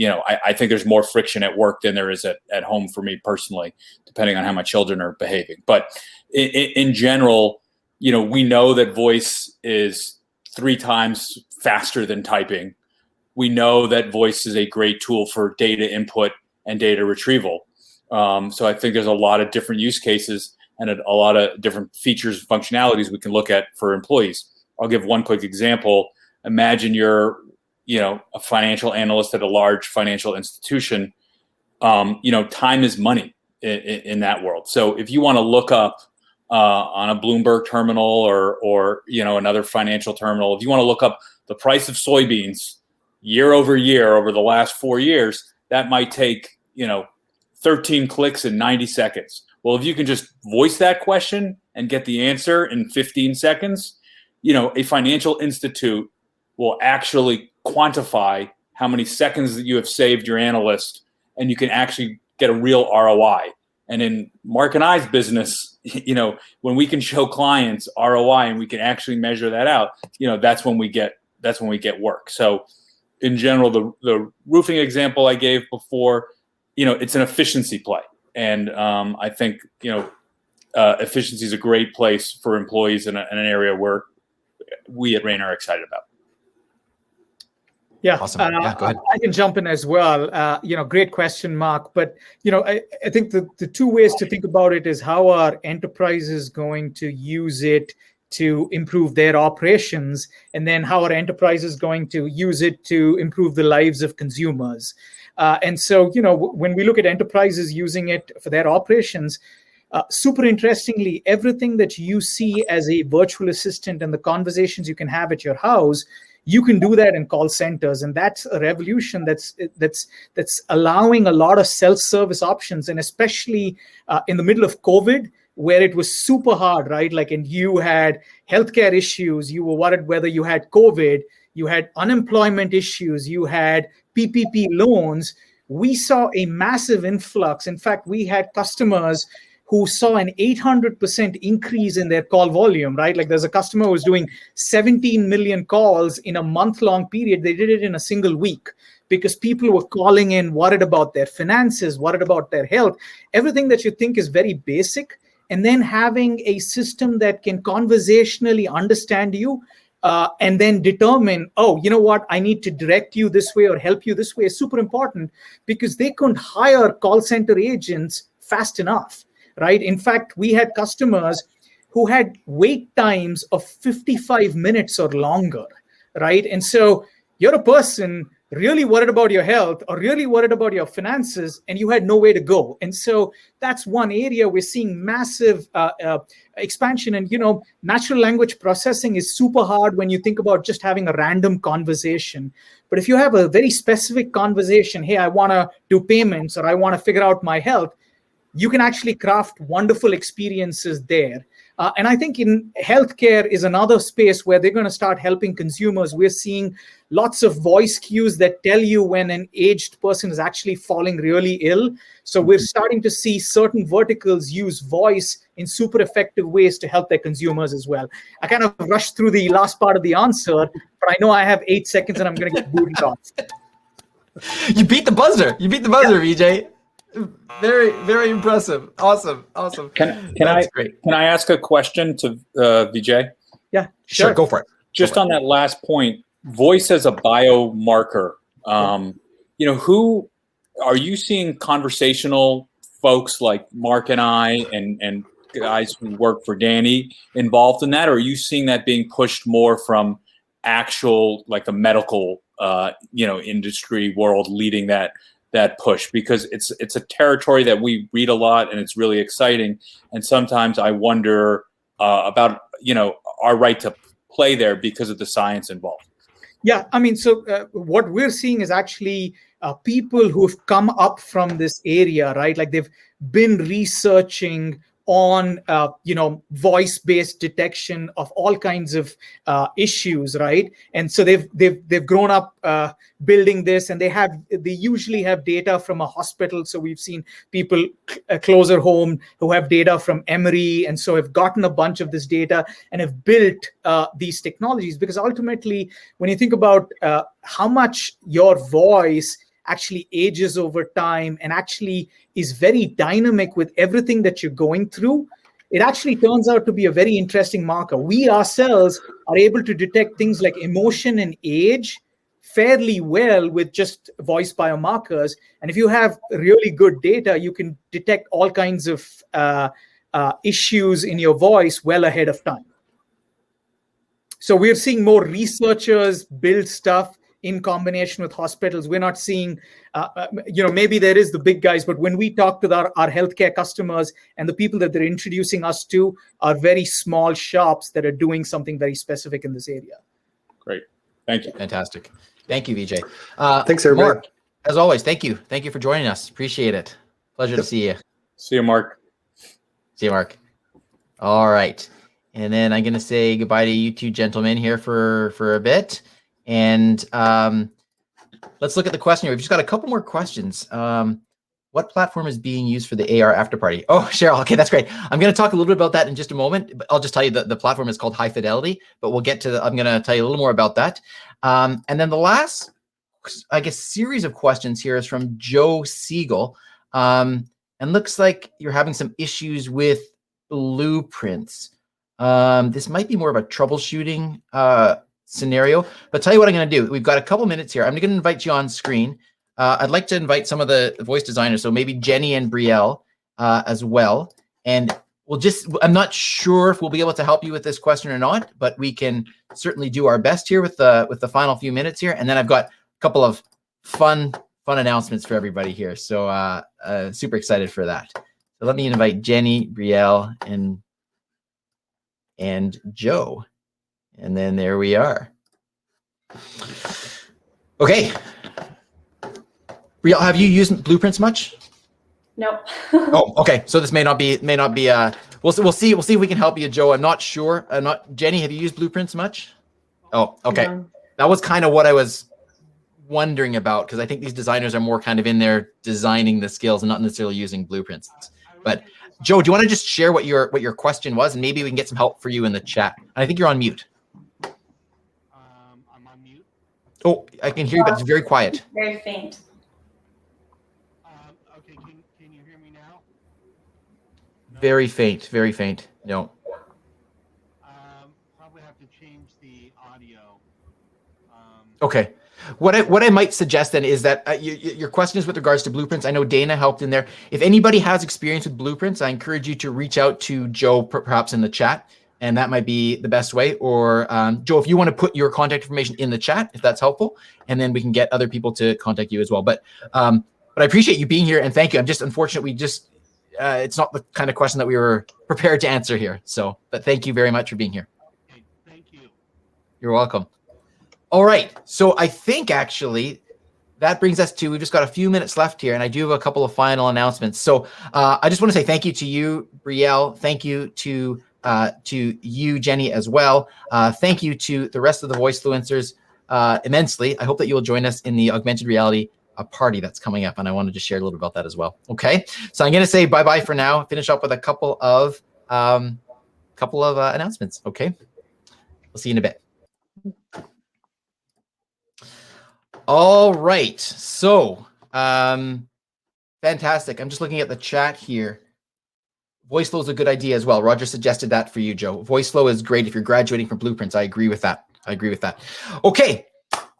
I think there's more friction at work than there is at home for me personally, depending on how my children are behaving. But in general, we know that voice is 3 times faster than typing. We know that voice is a great tool for data input and data retrieval. So I think there's a lot of different use cases and a lot of different features, functionalities we can look at for employees. I'll give one quick example. Imagine you're, a financial analyst at a large financial institution. Time is money in that world. So if you want to look up on a Bloomberg terminal or another financial terminal, if you want to look up the price of soybeans year over year over the last 4 years, that might take 13 clicks in 90 seconds. Well, if you can just voice that question and get the answer in 15 seconds, a financial institute will actually quantify how many seconds that you have saved your analyst, and you can actually get a real ROI. And in Mark and I's business, when we can show clients ROI and we can actually measure that out, that's when we get work. So in general, the roofing example I gave before, it's an efficiency play. And I think, efficiency is a great place for employees in an area where we at Rain are excited about. Yeah, awesome. Yeah, go ahead. I can jump in as well. Great question, Mark. But, I think the 2 ways to think about it is how are enterprises going to use it to improve their operations, and then how are enterprises going to use it to improve the lives of consumers. And so, when we look at enterprises using it for their operations, super interestingly, everything that you see as a virtual assistant and the conversations you can have at your house, you can do that in call centers. And that's a revolution that's allowing a lot of self-service options. And especially in the middle of COVID, where it was super hard, right? And you had healthcare issues, you were worried whether you had COVID, you had unemployment issues, you had PPP loans. We saw a massive influx. In fact, we had customers who saw an 800% increase in their call volume, right? There's a customer who was doing 17 million calls in a month-long period. They did it in a single week because people were calling in worried about their finances, worried about their health, everything that you think is very basic. And then having a system that can conversationally understand you and then determine, oh, you know what, I need to direct you this way or help you this way is super important because they couldn't hire call center agents fast enough, right? In fact, we had customers who had wait times of 55 minutes or longer, right? And so you're a person really worried about your health or really worried about your finances, and you had nowhere to go. And so that's one area we're seeing massive expansion. And, natural language processing is super hard when you think about just having a random conversation. But if you have a very specific conversation, hey, I want to do payments or I want to figure out my health, you can actually craft wonderful experiences there. And I think in healthcare is another space where they're going to start helping consumers. We're seeing lots of voice cues that tell you when an aged person is actually falling really ill. So we're starting to see certain verticals use voice in super effective ways to help their consumers as well. I kind of rushed through the last part of the answer, but I know I have 8 seconds and I'm going to get booted off. You beat the buzzer. Vijay. Very, very impressive. Awesome. Can I ask a question to Vijay? Yeah, sure. Go for it. Just on that last point, voice as a biomarker. Who are you seeing conversational folks like Mark and I and guys who work for Danny involved in that, or are you seeing that being pushed more from actual the medical industry world leading that push? Because it's a territory that we read a lot and it's really exciting. And sometimes I wonder about, our right to play there because of the science involved. Yeah, so what we're seeing is actually people who've come up from this area, right? They've been researching on voice-based detection of all kinds of issues, right? And so they've grown up building this, and they usually have data from a hospital. So we've seen people closer home who have data from Emory, and so have gotten a bunch of this data and have built these technologies. Because ultimately, when you think about how much your voice actually ages over time and actually is very dynamic with everything that you're going through, it actually turns out to be a very interesting marker. We ourselves are able to detect things like emotion and age fairly well with just voice biomarkers. And if you have really good data, you can detect all kinds of issues in your voice well ahead of time. So we're seeing more researchers build stuff in combination with hospitals. We're not seeing, maybe there is the big guys, but when we talk to our healthcare customers and the people that they're introducing us to are very small shops that are doing something very specific in this area. Great. Thank you. Fantastic. Thank you, Vijay. Thanks, everybody. Mark, as always, thank you. Thank you for joining us. Appreciate it. Pleasure to see you. See you, Mark. See you, Mark. All right. And then I'm going to say goodbye to you two gentlemen here for a bit. And let's look at the question here. We've just got a couple more questions. What platform is being used for the AR after party? Oh, Cheryl. Okay, that's great. I'm going to talk a little bit about that in just a moment. But I'll just tell you that the platform is called High Fidelity, but we'll get to I'm going to tell you a little more about that. And then the last, I guess, series of questions here is from Joe Siegel. And looks like you're having some issues with blueprints. This might be more of a troubleshooting scenario, but tell you what I'm going to do. We've got a couple minutes here. I'm going to invite you on screen. I'd like to invite some of the voice designers, so maybe Jenny and Brielle as well. And I'm not sure if we'll be able to help you with this question or not, but we can certainly do our best here with the final few minutes here. And then I've got a couple of fun announcements for everybody here. So super excited for that. So let me invite Jenny, Brielle, and Joe. And then there we are. Okay. Brielle, have you used blueprints much? Nope. Oh, okay. So this may not be. We'll see if we can help you, Joe. I'm not sure. Jenny, have you used blueprints much? Oh, okay. No. That was kind of what I was wondering about, because I think these designers are more kind of in there designing the skills and not necessarily using blueprints. But Joe, do you want to just share what your question was, and maybe we can get some help for you in the chat? I think you're on mute. I'm on mute. Oh, I can hear you, but it's very quiet. Very faint. Okay, can you hear me now? No? Very faint, very faint. No. Probably have to change the audio. Okay. What I might suggest then is that your question is with regards to blueprints. I know Dana helped in there. If anybody has experience with blueprints, I encourage you to reach out to Joe, perhaps in the chat, and that might be the best way. Or Joe, if you want to put your contact information in the chat, if that's helpful, and then we can get other people to contact you as well. But I appreciate you being here, and thank you. I'm just unfortunate it's not the kind of question that we were prepared to answer here. So, but thank you very much for being here. Okay, thank you. You're welcome. All right. So I think actually that brings us to, we've just got a few minutes left here, and I do have a couple of final announcements. So I just want to say thank you to you, Brielle. Thank you to you, Jenny, as well. Thank you to the rest of the Voicefluencers immensely. I hope that you will join us in the augmented reality party that's coming up, and I wanted to share a little bit about that as well. Okay. So I'm going to say bye-bye for now. Finish up with a couple of announcements. Okay. We'll see you in a bit. All right. So, fantastic. I'm just looking at the chat here. VoiceFlow is a good idea as well. Roger suggested that for you, Joe. VoiceFlow is great if you're graduating from blueprints. I agree with that. Okay.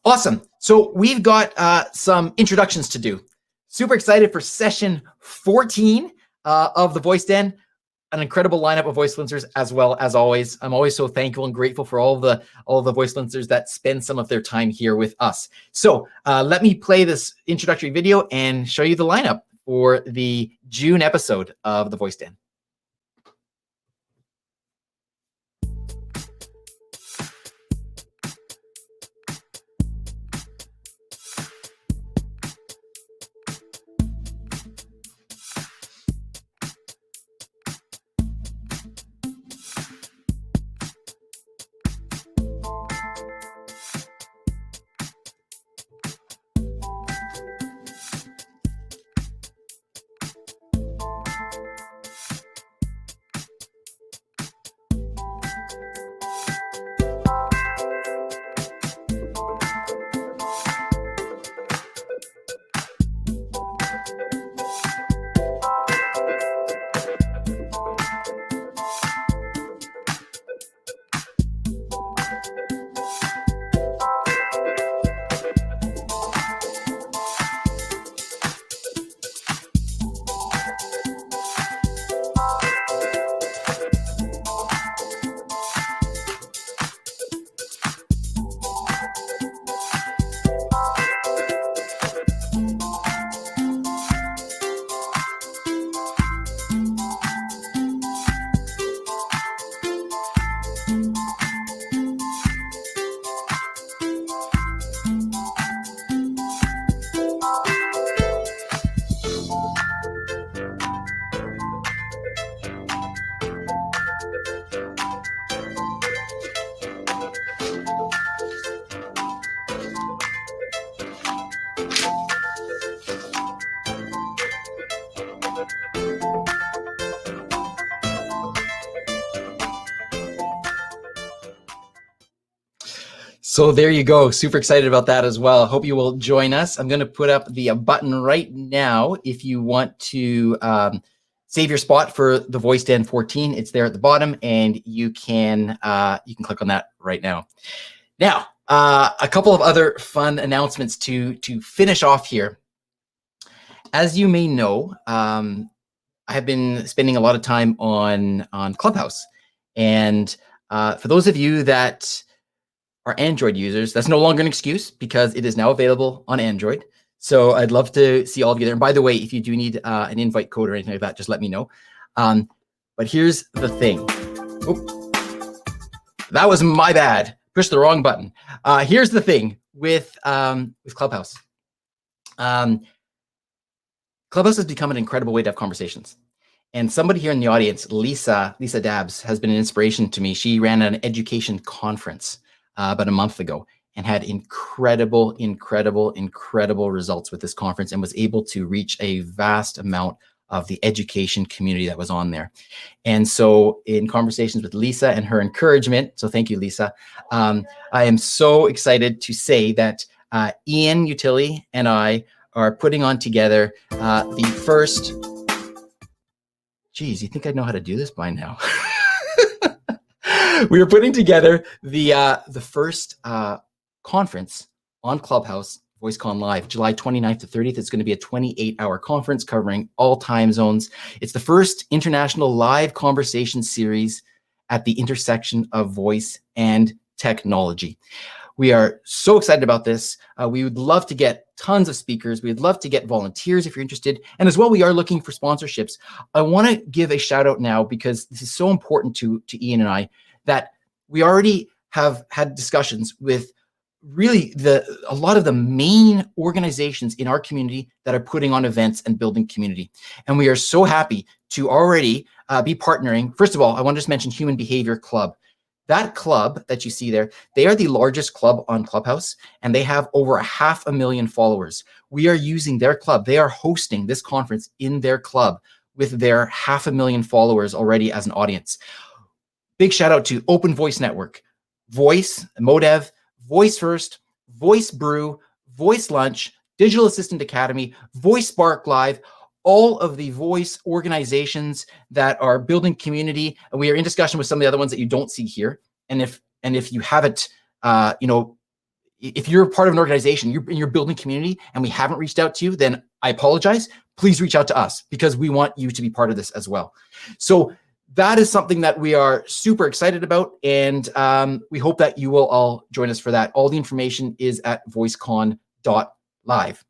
Awesome. So we've got some introductions to do. Super excited for session 14 of the Voice Den. An incredible lineup of Voicefluencers as well as always. I'm always so thankful and grateful for all the Voicefluencers that spend some of their time here with us. So let me play this introductory video and show you the lineup for the June episode of the Voice Den. So there you go. Super excited about that as well. Hope you will join us. I'm going to put up the button right now if you want to save your spot for the Voice Den 14. It's there at the bottom, and you can click on that right now. Now, a couple of other fun announcements to finish off here. As you may know, I have been spending a lot of time on Clubhouse, and for those of you that are Android users, that's no longer an excuse because it is now available on Android. So I'd love to see all of you there. And by the way, if you do need an invite code or anything like that, just let me know. But here's the thing. Oop. That was my bad. Pushed the wrong button. Here's the thing with Clubhouse. Clubhouse has become an incredible way to have conversations. And somebody here in the audience, Lisa Dabbs, has been an inspiration to me. She ran an education conference about a month ago and had incredible results with this conference and was able to reach a vast amount of the education community that was on there. And so in conversations with Lisa and her encouragement, so thank you, Lisa, I am so excited to say that Ian Utility and I are putting on together the first, geez, you think I know how to do this by now? We are putting together the first conference on Clubhouse, VoiceCon Live, July 29th to 30th. It's going to be a 28-hour conference covering all time zones. It's the first international live conversation series at the intersection of voice and technology. We are so excited about this. We would love to get tons of speakers. We'd love to get volunteers if you're interested. And as well, we are looking for sponsorships. I want to give a shout out now because this is so important to Ian and I, that we already have had discussions with really a lot of the main organizations in our community that are putting on events and building community. And we are so happy to already be partnering. First of all, I want to just mention Human Behavior Club. That club that you see there, they are the largest club on Clubhouse, and they have over 500,000 followers. We are using their club. They are hosting this conference in their club with their 500,000 followers already as an audience. Big shout out to Open Voice Network, Voice, Modev, Voice First, Voice Brew, Voice Lunch, Digital Assistant Academy, Voice Spark Live, all of the voice organizations that are building community. And we are in discussion with some of the other ones that you don't see here. And if you haven't, if you're part of an organization, you're building community and we haven't reached out to you, then I apologize. Please reach out to us because we want you to be part of this as well. So that is something that we are super excited about. And we hope that you will all join us for that. All the information is at voicecon.live.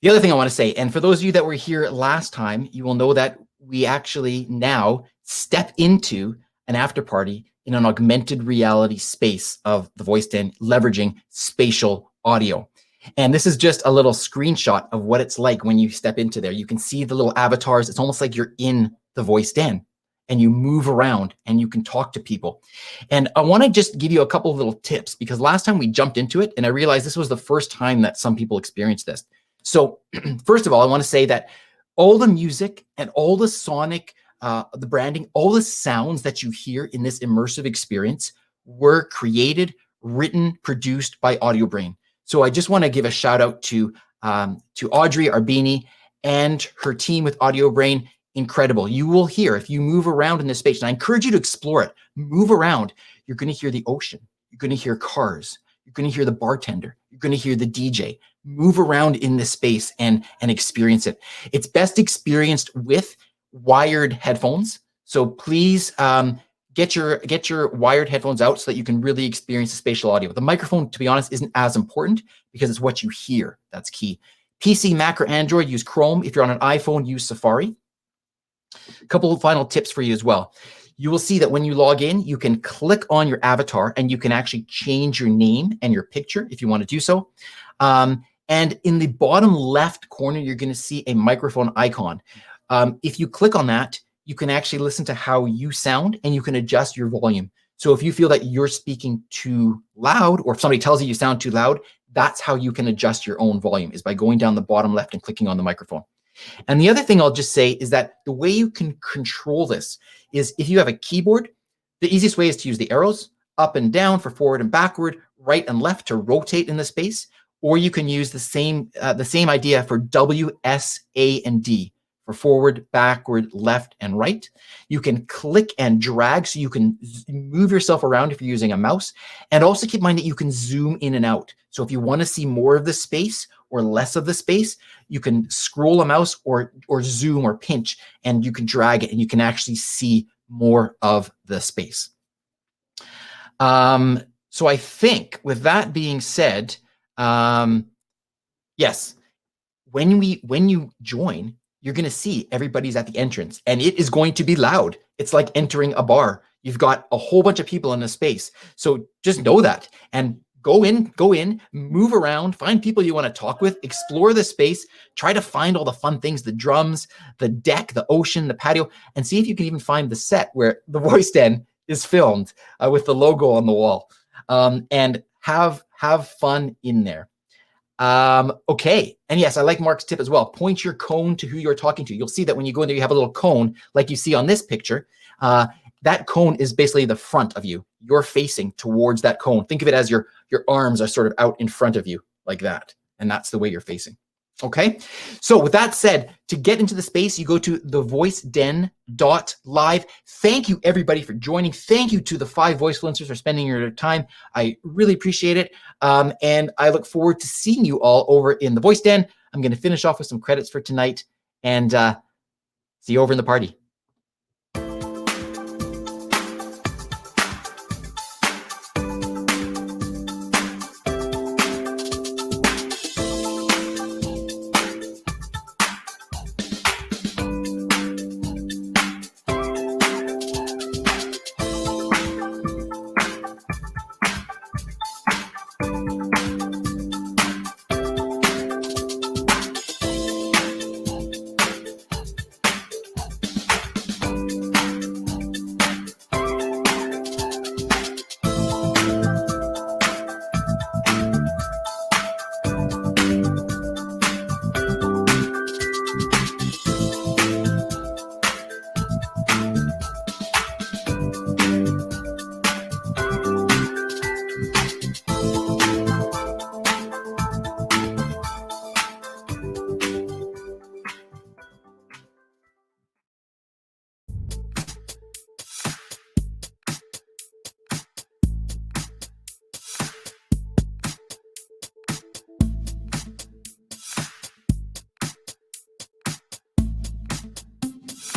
The other thing I want to say, and for those of you that were here last time, you will know that we actually now step into an after party in an augmented reality space of the Voice Den, leveraging spatial audio. And this is just a little screenshot of what it's like when you step into there. You can see the little avatars. It's almost like you're in the Voice Den and you move around and you can talk to people. And I want to just give you a couple of little tips because last time we jumped into it and I realized this was the first time that some people experienced this. So first of all, I want to say that all the music and all the sonic, the branding, all the sounds that you hear in this immersive experience were created, written, produced by AudioBrain. So I just want to give a shout out to Audrey Arbini and her team with AudioBrain. Incredible. You will hear, if you move around in this space, and I encourage you to explore it, move around, you're going to hear the ocean. You're going to hear cars. You're going to hear the bartender. You're going to hear the DJ. Move around in this space and experience it. It's best experienced with wired headphones. So please get your wired headphones out so that you can really experience the spatial audio. The microphone, to be honest, isn't as important because it's what you hear. That's key. PC, Mac, or Android, use Chrome. If you're on an iPhone, use Safari. A couple of final tips for you as well. You will see that when you log in, you can click on your avatar and you can actually change your name and your picture if you want to do so. And in the bottom left corner, you're going to see a microphone icon. If you click on that, you can actually listen to how you sound and you can adjust your volume. So if you feel that you're speaking too loud or if somebody tells you sound too loud, that's how you can adjust your own volume, is by going down the bottom left and clicking on the microphone. And the other thing I'll just say is that the way you can control this is if you have a keyboard, the easiest way is to use the arrows. up and down for forward and backward, right and left to rotate in the space, or you can use the same idea for W, S, A, and D for forward, backward, left, and right. You can click and drag, so you can move yourself around if you're using a mouse. And also keep in mind that you can zoom in and out. So if you want to see more of the space or less of the space, you can scroll a mouse or zoom or pinch, and you can drag it, and you can actually see more of the space. So I think with that being said, yes, when you join, you're going to see everybody's at the entrance, and it is going to be loud. It's like entering a bar. You've got a whole bunch of people in a space. So just know that, and go in, move around, find people you want to talk with, explore the space, try to find all the fun things, the drums, the deck, the ocean, the patio, and see if you can even find the set where the Voice Den is filmed with the logo on the wall, and have fun in there. Okay. And yes, I like Mark's tip as well. Point your cone to who you're talking to. You'll see that when you go in there, you have a little cone like you see on this picture. That cone is basically the front of you. You're facing towards that cone. Think of it as your arms are sort of out in front of you like that. And that's the way you're facing. Okay. So with that said, to get into the space, you go to thevoiceden.live. Thank you everybody for joining. Thank you to the 5 Voicefluencers for spending your time. I really appreciate it. And I look forward to seeing you all over in the Voice Den. I'm going to finish off with some credits for tonight, and see you over in the party.